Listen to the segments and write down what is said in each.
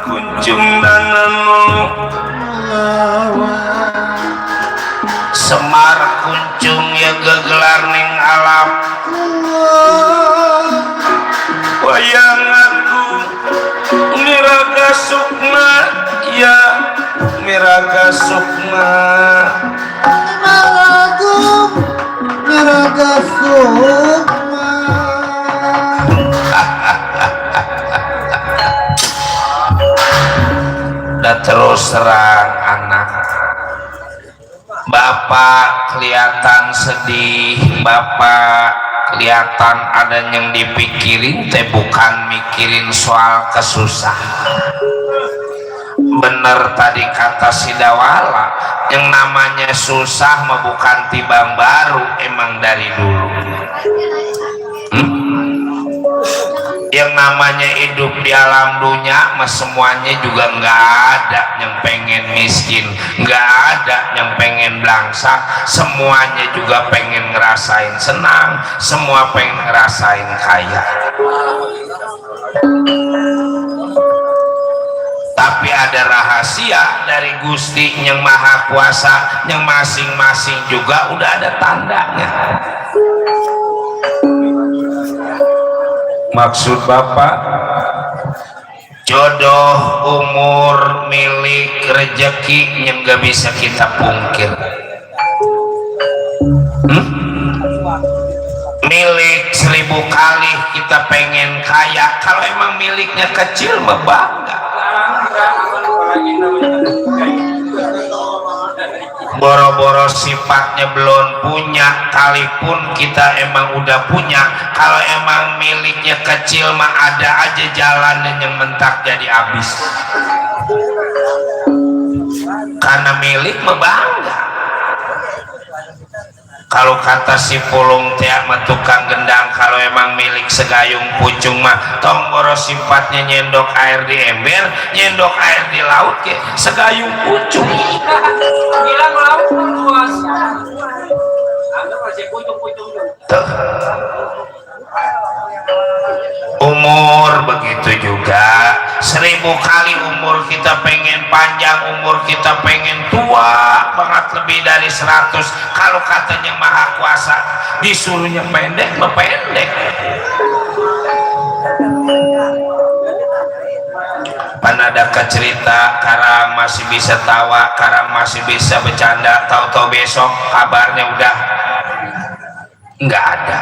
kuncung dananu Semar kuncung ya gegelar ning alam wayang aku miraga sukma ya miraga sukma miraga sukma dah terus terang anak bapak kelihatan sedih bapak kelihatan ada yang dipikirin teh bukan mikirin soal kesusahan bener tadi kata si Dawala yang namanya susah mah bukan tibang baru emang dari dulu yang namanya hidup di alam dunia mah semuanya juga nggak ada yang pengen miskin nggak ada yang pengen belangsak semuanya juga pengen ngerasain senang semua pengen ngerasain kaya tapi ada rahasia dari Gusti yang Maha Kuasa yang masing-masing juga udah ada tandanya maksud Bapak jodoh umur milik rezeki yang gak bisa kita pungkir milik 1000 kali kita pengen kaya kalau emang miliknya kecil mah bangga boro-boro sifatnya belum punya kalipun kita emang udah punya kalau emang miliknya kecil mah ada aja jalan yang mentak jadi habis karena milik mah bangga kalau kata si pulung tiak mah tukang gendang kalau emang milik segayung pucung mah tong boros sifatnya nyendok air di ember nyendok air di laut ke segayung pucung bilang laut luas ada masih pucung-pucung tuh umur begitu juga 1000 kali umur kita pengen panjang umur kita pengen tua banget lebih dari 100 kalau katanya Maha Kuasa disuruhnya pendek mah pendek pan ada cerita karang masih bisa tawa karang masih bisa bercanda tahu-tahu besok kabarnya udah nggak ada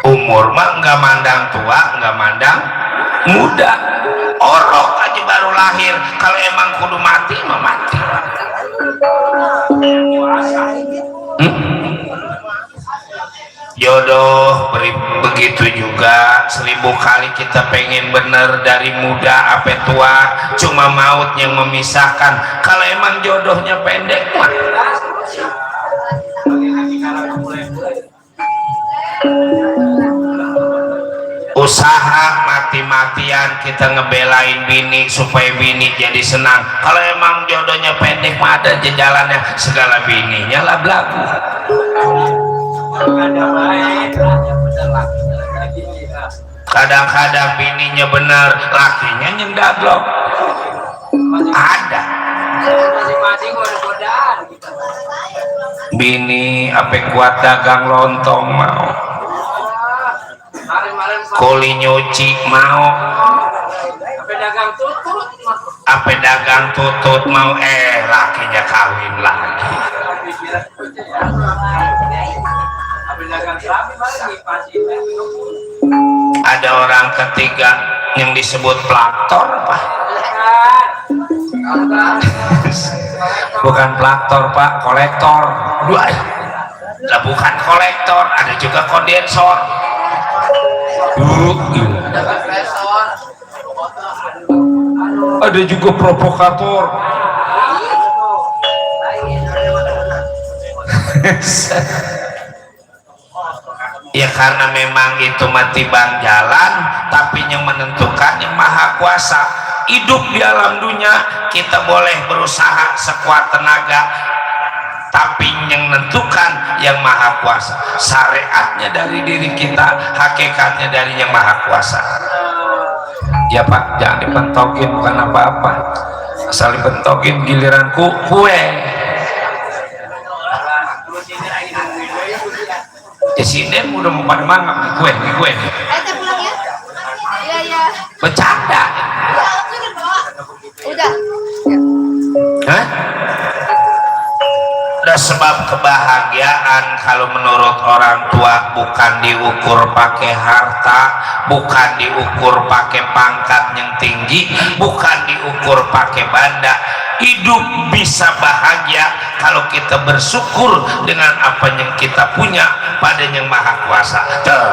umur mah nggak mandang tua nggak mandang muda orok aja baru lahir kalau emang kudu mati mah mati jodoh begitu juga 1000 kali kita pengen bener dari muda sampai tua cuma maut yang memisahkan kalau emang jodohnya pendek mah usaha mati-matian kita ngebelain bini supaya bini jadi senang kalau emang jodohnya pendek mah ada jalannya segala bininya lah belagu kadang-kadang bininya bener lakinya nyendaglok ada bini apa kuat dagang lontong mau kuli nyuci mau apa dagang tutut mau lakinya kawin lagi ada orang ketiga yang disebut plaktor Pak bukan plaktor Pak kolektor lah bukan kolektor ada juga kondensor ada juga provokator ya karena memang itu mati bang jalan tapi yang menentukan yang Maha Kuasa hidup di alam dunia kita boleh berusaha sekuat tenaga tapi yang menentukan yang maha kuasa. Syariatnya dari diri kita, hakikatnya dari yang maha kuasa. Ya Pak, jangan dipentokin, bukan apa-apa. Asal dipentokin giliran kue. Di sini udah mau pada mangap kue. pulang ya? Iya. Bercanda. Udah. Hah? Ada sebab kebahagiaan kalau menurut orang tua bukan diukur pakai harta, bukan diukur pakai pangkat yang tinggi, bukan diukur pakai benda. Hidup bisa bahagia kalau kita bersyukur dengan apa yang kita punya pada yang maha kuasa. Tuh.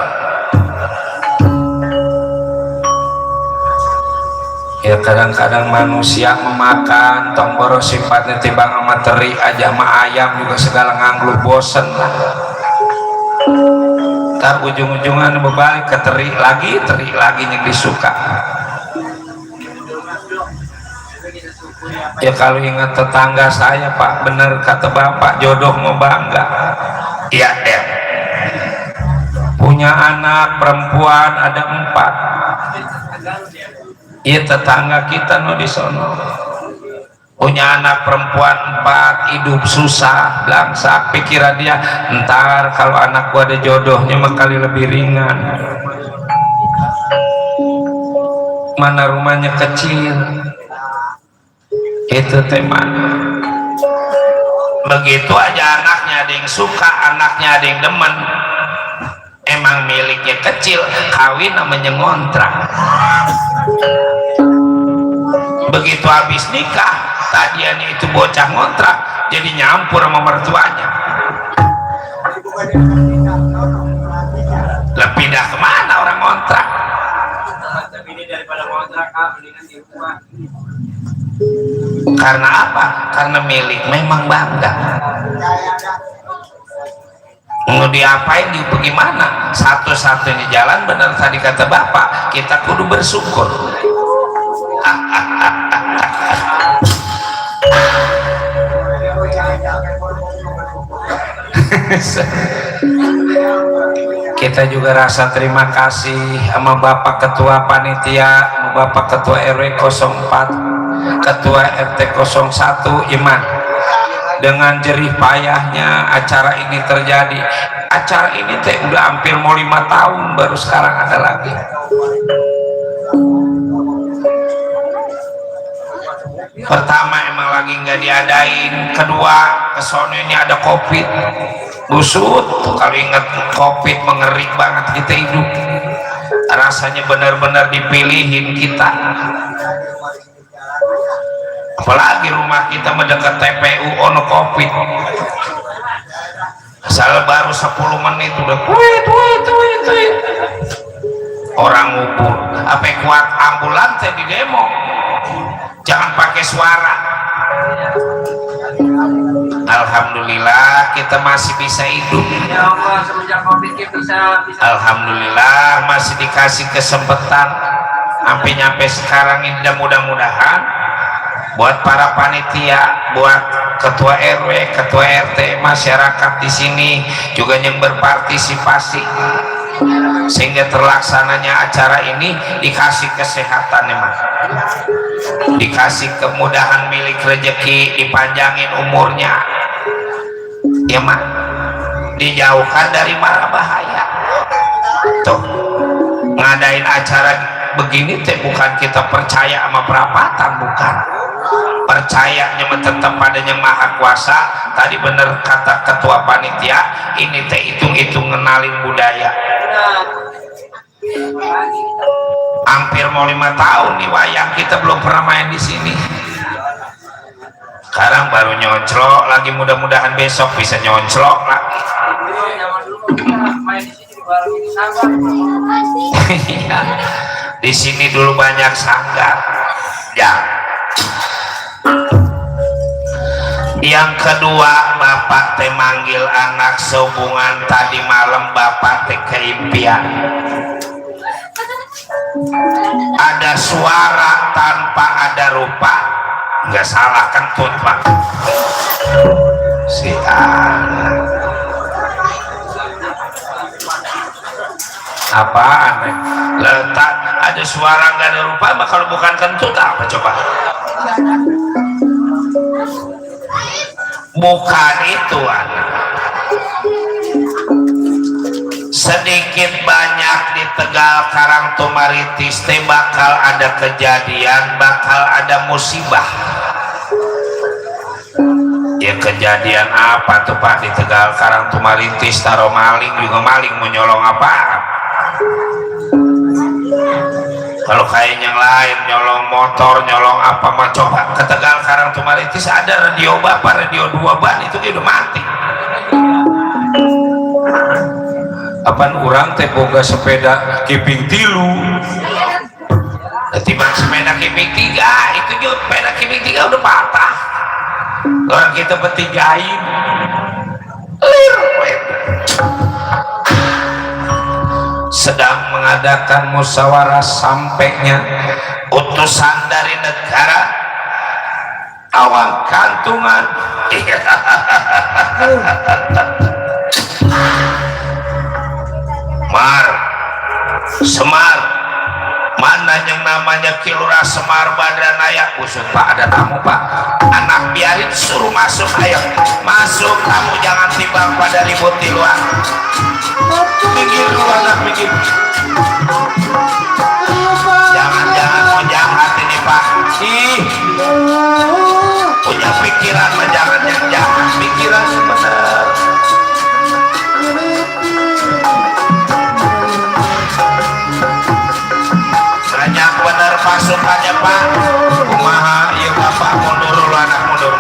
Ya kadang-kadang manusia memakan tomboro sifatnya tibang sama teri aja sama ayam juga segala nganglu bosen lah. Ntar ujung-ujungan berbalik ke teri lagi yang disuka. Ya kalau ingat tetangga saya Pak, bener kata Bapak, jodoh mau bangga. Iya deh. Punya anak perempuan ada 4. Iya tetangga kita no di sono punya anak perempuan 4, hidup susah belangsak. Pikiran dia, ntar kalau anak gua ada jodohnya mah kali lebih ringan. Mana rumahnya kecil, itu teman. Begitu aja anaknya ada yang suka, anaknya ada yang demen, emang miliknya kecil, kawin namanya ngontrak. Begitu habis nikah, tadiannya itu bocah ngontrak jadi nyampur sama mertuanya. Lah pindah kemana orang ngontrak? Karena apa? Karena milik memang bangga. Mau diapain, bagaimana? Satu-satunya jalan benar tadi kata Bapak, kita kudu bersyukur. Kita juga rasa terima kasih sama Bapak Ketua Panitia, sama Bapak Ketua RW 04, Ketua RT 01 Iman. Dengan jerih payahnya acara ini terjadi. Acara ini teh udah hampir mau 5 tahun, baru sekarang ada lagi. Pertama emang lagi nggak diadain, kedua kesono ini ada COVID, busut. Kalau ingat COVID mengeri banget kita hidup, rasanya benar-benar dipilihin kita. Apalagi rumah kita mendekat TPU ono COVID, asal baru 10 menit udah tweet. Orang ngumpul, apa kuat ambulans di demo, jangan pakai suara. Alhamdulillah kita masih bisa hidup. Ya Allah, semenjak COVID bisa. Alhamdulillah masih dikasih kesempatan sampai nyampe sekarang ini. Dan mudah-mudahan buat para panitia, buat ketua RW, ketua RT, masyarakat di sini juga yang berpartisipasi sehingga terlaksananya acara ini, dikasih kesehatan emang, dikasih kemudahan milik rezeki, dipanjangin umurnya ya mah, dijauhkan dari mara bahaya. Tuh ngadain acara begini teh bukan kita percaya sama perapatan, bukan, percayanya tetap pada yang maha kuasa. Tadi bener kata ketua panitia, ini teh hitung-hitung ngenalin budaya. Hampir mau 5 tahun nih wayang kita belum pernah main di sini. Sekarang baru nyonclok lagi, mudah-mudahan besok bisa nyonclok lagi. Di sini dulu banyak sanggar ya. Yang kedua, Bapak teh manggil anak sehubungan tadi malam Bapak teh keimpian. Ada suara tanpa ada rupa, nggak salah kentut Pak. si anak apaan letak ada suara nggak ada rupa mah kalau bukan kentut apa coba bukan itu anak sedikit banyak di Tegal Karangtumaritis teh bakal ada kejadian bakal ada musibah ya kejadian apa tuh Pak di Tegal Karangtumaritis taro maling juga maling menyolong apa kalau kayak yang lain nyolong motor nyolong apa mah coba ke Tegal Karangtumaritis ada radio bapak radio 2 ban itu udah mati apaan orang teh boga sepeda kiping tilu ketimbang sepeda kiping 3 itu juga sepeda kiping 3 udah patah orang kita bertigain sedang mengadakan musyawarah sampainya utusan dari negara awang kantungan Mar Semar mana yang namanya Kilurah Semar Badranaya usut Pak ada tamu Pak anak biarin suruh masuk ayo masuk kamu jangan timbang pada ribut di luar minggir lu anak minggir jangan mau jahat ini Pak ih punya pikiran mah jangan yang jahat pikiran bener banyak bener pasukannya Pak kumaha iya Bapak mundur lu anak mundur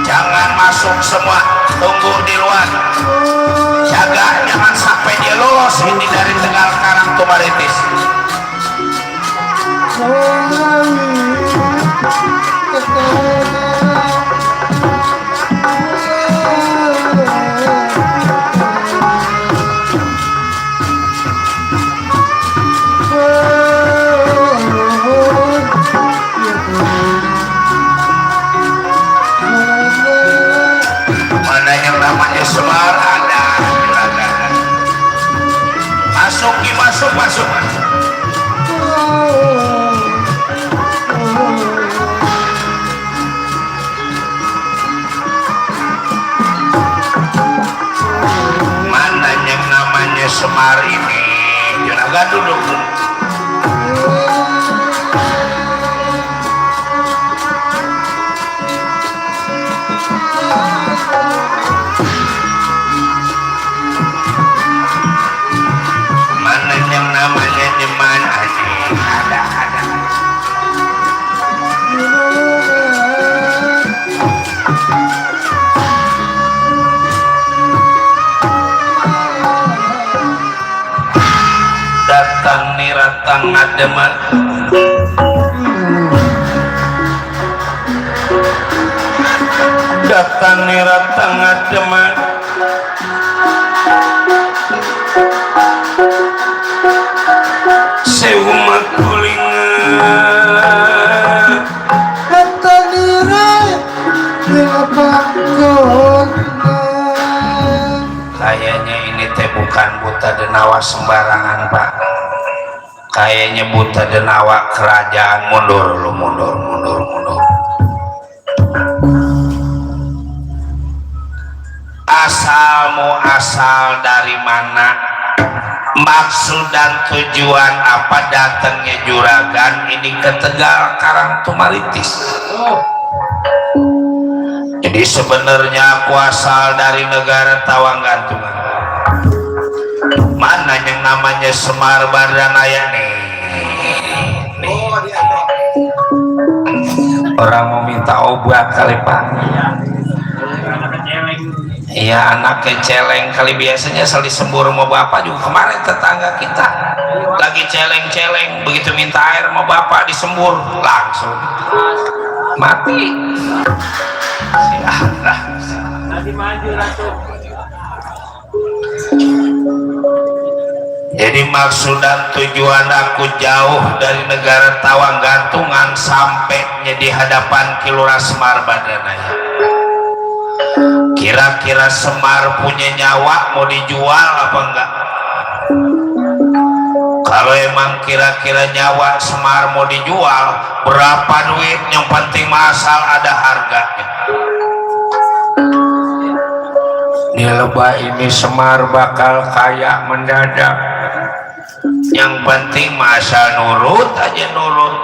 jangan masuk semua tunggu di luar jaga jangan sampai dia lolos ini dari Tegal Karangtumaritis mana yang namanya Semar ada masuk mana yang namanya Semar ini Juragan duduk mana yang namanya Nyeman aja ada datang nih ratang ademan datang nih ratang ademan seuma kulingan kata diri kayaknya ini teh bukan buta denawa sembarangan Pak kayaknya buta denawa kerajaan mundur asal dari mana maksud dan tujuan apa datangnya juragan ini ke Tegal Karangtumaritis jadi sebenarnya aku asal dari negara Tawanggantungan mana yang namanya Semar Badranaya nih orang mau minta obat kali Pak iya anaknya celeng kali biasanya selalu sembur sama bapak juga kemarin tetangga kita lagi celeng begitu minta air sama bapak disembur langsung mati Nanti maju langsung Jadi maksud dan tujuan aku jauh dari negara Tawang gantungan sampainya di hadapan Kilura Semar Badanaya. Kira-kira Semar punya nyawa mau dijual apa enggak? Kalau emang kira-kira nyawa Semar mau dijual, berapa duit? Yang penting asal ada harganya. Di lebah ini Semar bakal kaya mendadak. Yang penting masa nurut aja nurut.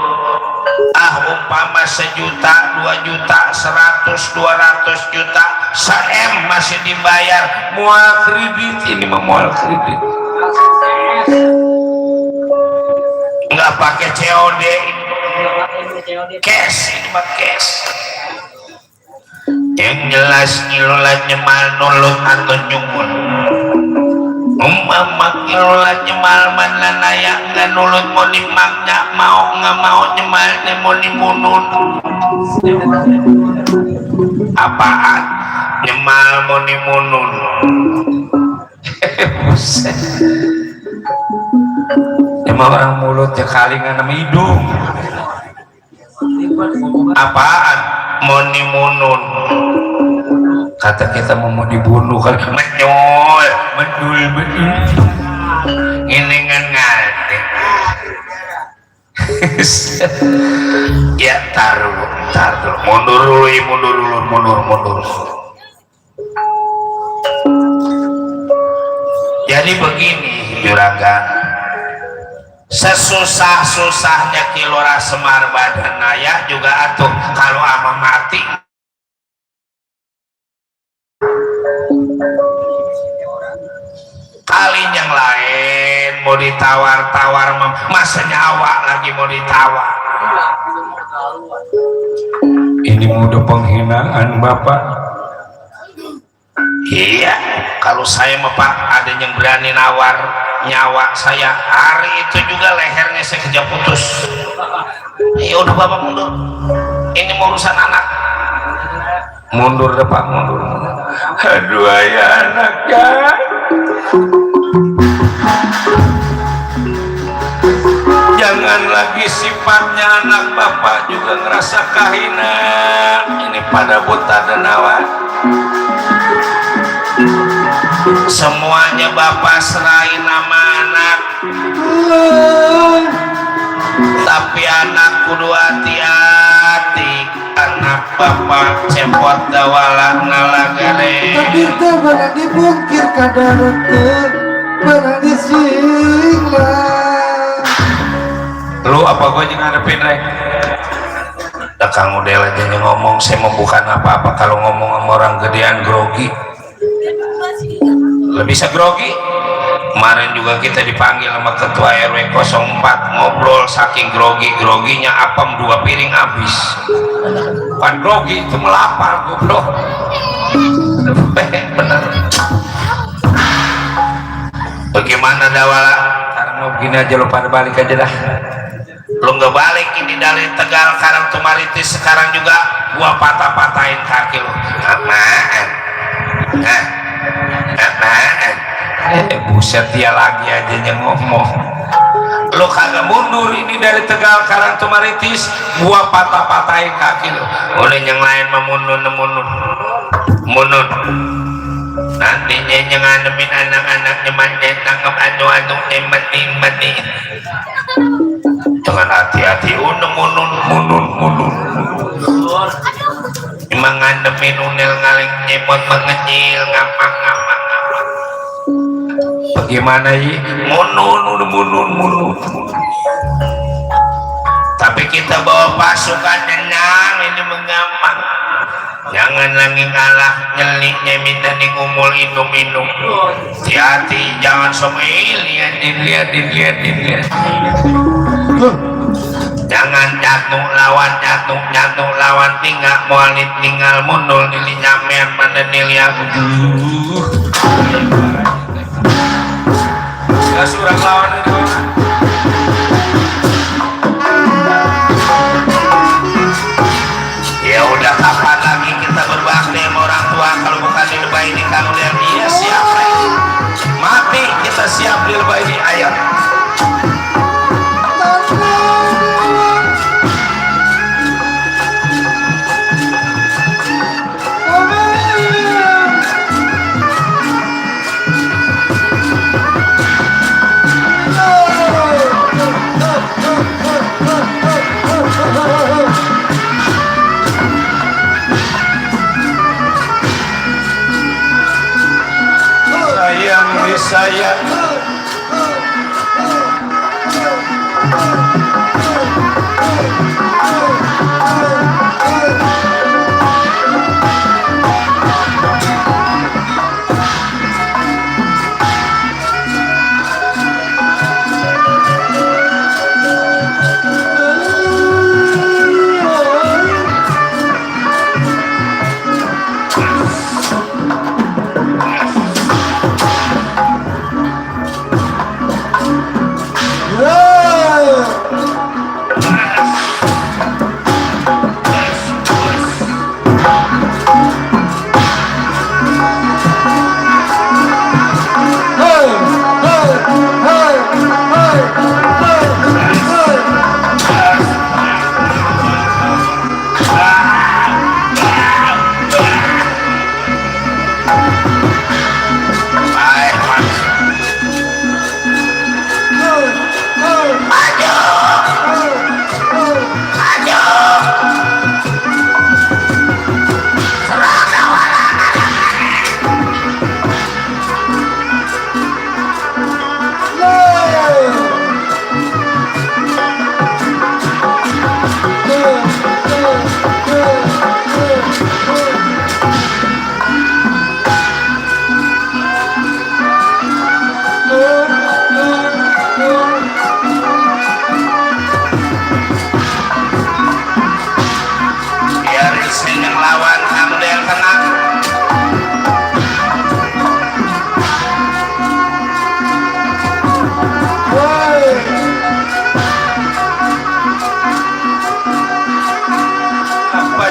Umpama 1 juta, 2 juta, 100, 200 juta, 1 M masih dibayar. Mual kredit, ini mah mual kredit. Nggak pakai COD, cash, ini mah cash. Yang jelas ngilulah nyemal nulut atau nyumun. Ngilulah nyemal mana layak nggak nulut mau nimangnya mau nggak mau nyemal mau nimunun. Apaan? Nyemal mau nimunun. Emang orang mulutnya kalingan sama hidung. Apaan? Mau nimunun. Kata kita mau dibunuh kan menyol medul ini kan ngati. Ya taruh mundur dulu. Jadi begini juragan, sesusah-susahnya Kilura Semar Badanaya juga atuh kalau ama mati kali yang lain mau ditawar-tawar masa nyawa lagi mau ditawar. Ini udah penghinaan Bapak. Iya, kalau saya mah Pak ada yang berani nawar nyawa saya, hari itu juga lehernya saya kejar putus. Ya udah Bapak mundur, ini mau urusan anak. Mundur deh Pak, mundur. Aduh ya anaknya. Jangan lagi sifatnya anak Bapak juga ngerasa kahinan. Ini pada buta dan awan. Semuanya Bapak serahin nama anak. Tapi anak kudu hati-hati. Anak Bapak cepot dawalah ngalagare. Takdir teh benar dibungkir kadarutkeun, benar disinglah. Lu apa gua jeung ngadepin rek? Da Kang Udel aja yang ngomong, saya mau bukan apa-apa kalau ngomong sama orang gedean grogi. Lebih bisa grogi. Kemarin juga kita dipanggil sama ketua RW 04 ngobrol saking groginya apem 2 piring habis. Bukan grogi itu melapar goblok. Bener. Bagaimana dawala? Karena begini aja lo pada balik aja dah. Lo nggak balik ini dari Tegal Karang Tumaritis sekarang juga gua patah-patahin kaki lo. Apaan? Apaan? Buset dia lagi aja yang ngomong. Lo kagak mundur ini dari Tegal Karang Tumaritis, gua patah-patahin kaki lo. Oleh yang lain mundur. Nantinya yang nganemin anak-anaknya manjat tangkap anu mati. Dengan hati-hati mundur. Emang nganemin unel ngaling nyemot mengecil ngamak. Bagaimana ya? Mundur. Tapi kita bawa pasukan tenang, ini menggampang. Jangan lagi ngalah nyeliknya minta ngumul minum. Hati-hati, jangan somai lihat. Jangan jatuh lawan tinggal mualit tinggal mundur nyamen pada niliak. Surang lawan itu. Ya udah kapan lagi kita berbakti sama orang tua kalau bukan di lebah ini kalau lihat dia siap mati kita siap di lebah ini. Ayo saya.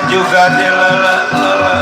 Juga dilele-lele.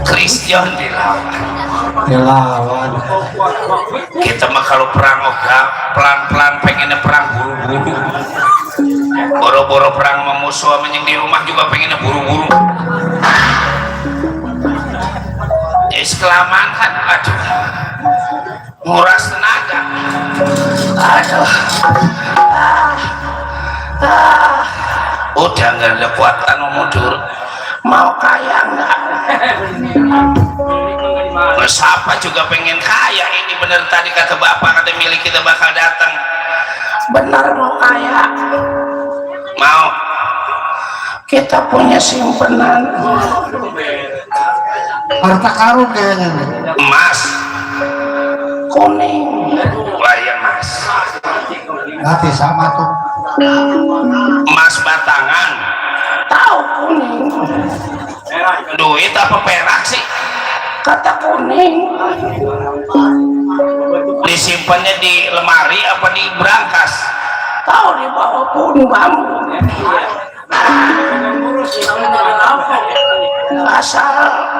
Christian dilawan. Kita mah kalau perang oga pelan-pelan, pengennya perang buru-buru. Boro-boro perang sama musuh yang di rumah juga pengennya buru-buru. Ya kelamaan kan, aduh, nguras tenaga. Aduh, udah nggak ada kuatan mundur. Mau kaya nggak? Siapa juga pengen kaya, ini bener tadi kata bapak, kata milik kita bakal datang. Benar mau kaya, mau kita punya simpenan harta karun kayaknya nih. emas kuning, layan mas, Nanti sama tuh. emas batangan, tahu kuning, duit apa perak sih? Kata kuning, disimpannya di lemari apa di brankas? Tahu di bawah pohon bambu. Asal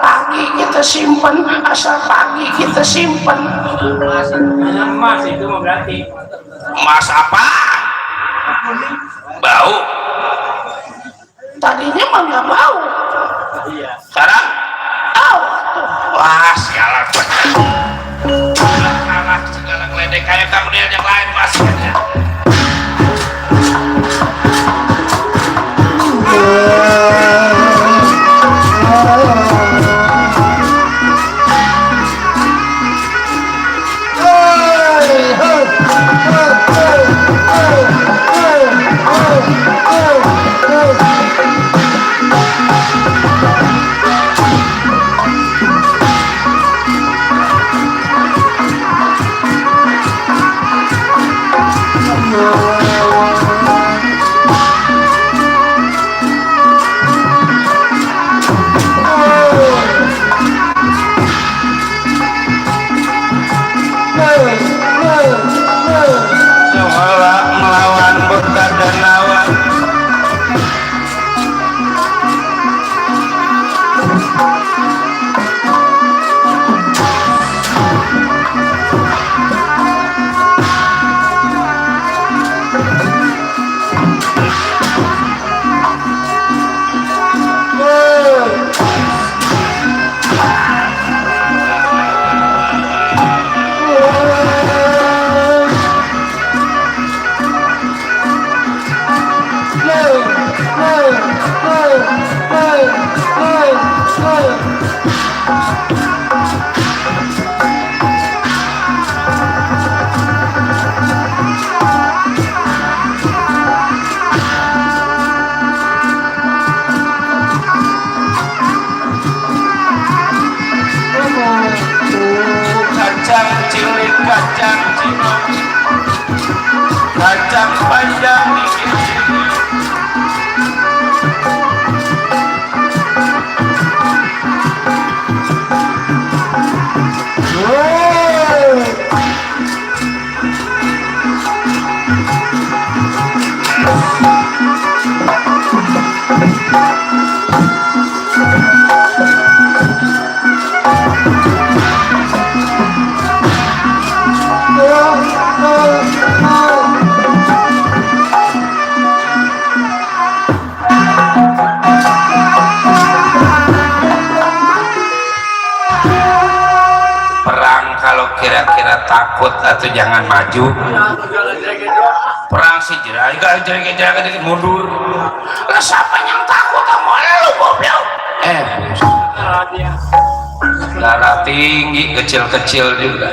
pagi kita simpan, asal pagi kita simpan. Emas itu mau berarti. Emas apa? Bau. Tadinya mah nggak bau. Sekarang tahu. Wah, sialan. Kalah segala geledek kayak kamu dia yang lain masih aja. Kacang cilik, kacang cilik, kacang panjang dikit. Perang kalau kira-kira takut atau jangan maju. Perang si jeraga mundur. Lah siapa yang takut sama lu goblok? Darah tinggi, kecil-kecil juga.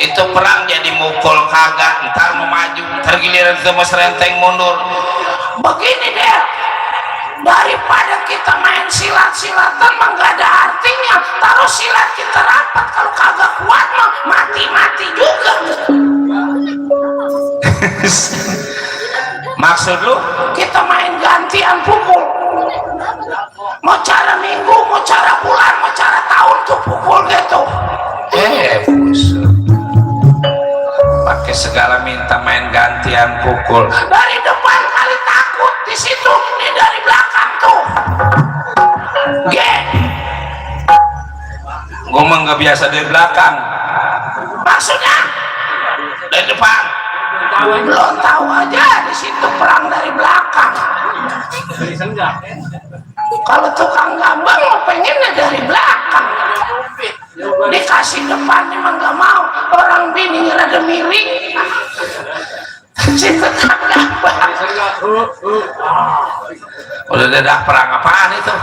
Itu perang jadi mukul kagak, ntar mau maju, ntar giliran itu mas renteng mundur. Begini deh, daripada kita main silat-silatan mah gak ada artinya. Taruh silat kita rapat, kalau kagak kuat mah mati-mati juga. Maksud lu kita main gantian pukul, mau cara minggu, mau cara bulan, mau cara tahun tuh pukul gitu. Buset, pakai segala minta main gantian pukul. Dari depan kali takut, di situ ini dari belakang tuh. Gue mah nggak biasa dari belakang. Maksudnya dari depan. Belum tahu aja di situ perang dari belakang. Kalau tukang gambang mau pengennya dari belakang, dikasih depan emang nggak mau. Orang bini rada miring. Si tukang gambang. Udah ada perang apaan itu?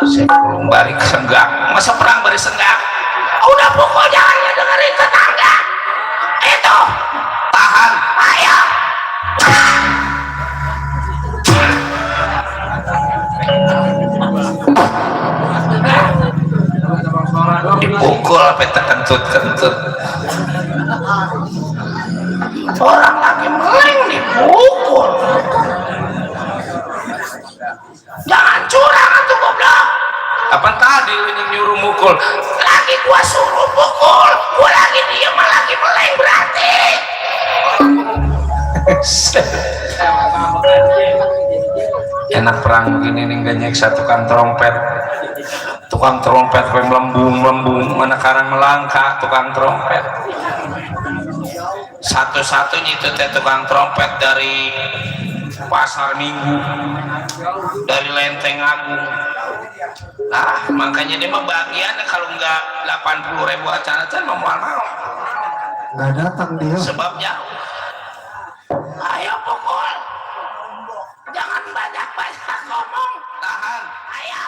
Saya belum balik senggak. Masa perang bari senggak? Udah pukul jangan dengerin tetangga. Itu tahan, ayo. Dipukul apa terkentut-kentut. Orang lagi meleng dipukul. Jangan curang tuh goblok. Apa tadi lu yang nyuruh mukul? Lagi gua suruh pukul, gua lagi diem lagi meleng berarti. Enak perang begini nih gak nyeksa tukang trompet melembung mana karang melangkah tukang trompet satu-satunya itu tukang trompet dari pasar Minggu, dari Lenteng Agung. Nah makanya dia mah bagiannya kalau nggak 80.000 acara mau nggak datang dia sebabnya. Ayo pukul, jangan banyak ngomong, tahan, ayo.